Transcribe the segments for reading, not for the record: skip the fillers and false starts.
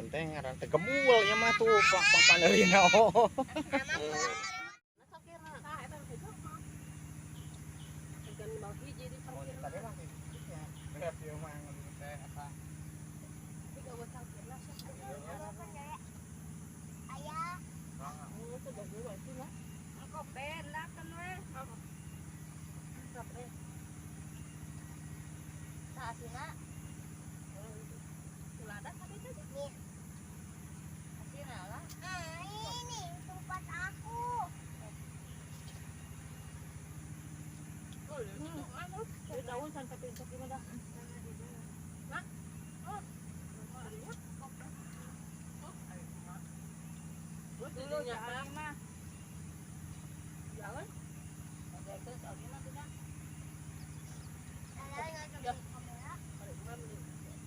teh ngaran teh gemul ya mah tuh pak paneurina oh. Ini tempat aku. Daun sampai pintu gimana? Nak? Oh. Dulu jangan mah. Jangan. Ada itu soalnya mah tidak.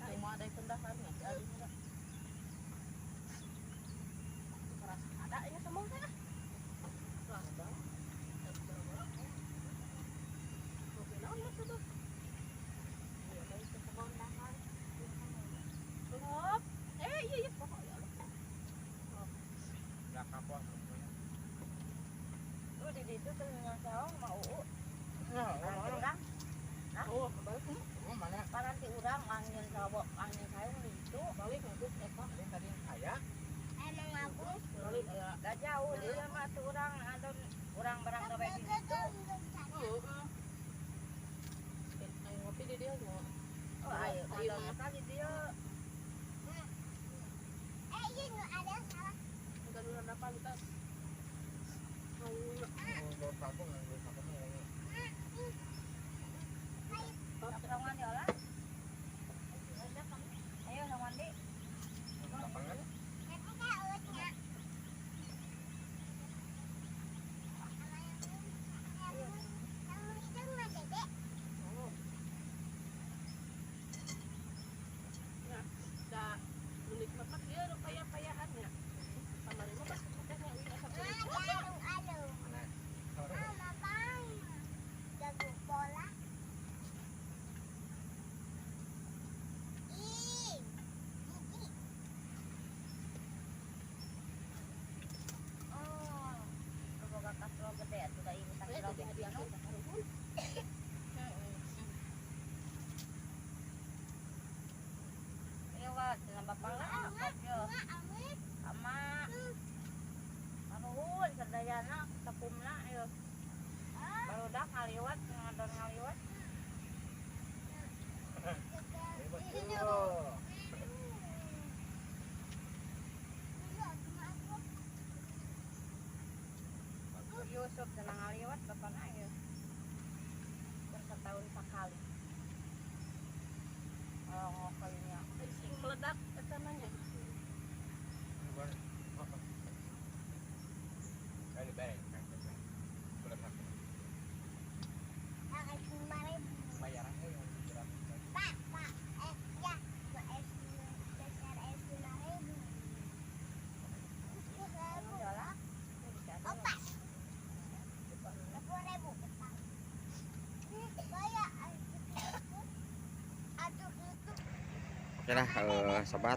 Semua ada pendaharnya. Ada ya semua kan? Ada. Itu tuh yang saung mau urang. Nah, Mana? nanti urang angin sabok angin sayung itu balik itu Tadi saya Emang aku. balik enggak jauh dia mah tuh urang ada urang barang gawe di situ. Ayo ngopi di dia tuh. Oh, ayo ada kali dia. Ini ada salah. Udah dulu ada apa kita? Sawangan ya lah. Ayo sawangan di. Dah unik banget dia payah-payahannya. Sama ini pas katanya ini asap. Jago bola. Barudak ngaliwat ngadon ngaliwat. Yusuf senang ngaliwat kapan aja. Setahun sekali. Kalau ngokelnya sing meledak kesananya. Oke lah sobat,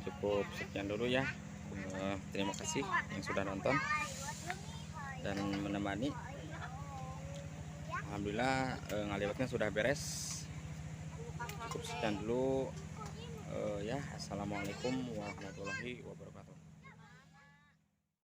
cukup sekian dulu ya. Terima kasih yang sudah nonton dan menemani. Alhamdulillah ngaliwatnya sudah beres. Cukup sekian dulu ya. Assalamualaikum warahmatullahi wabarakatuh.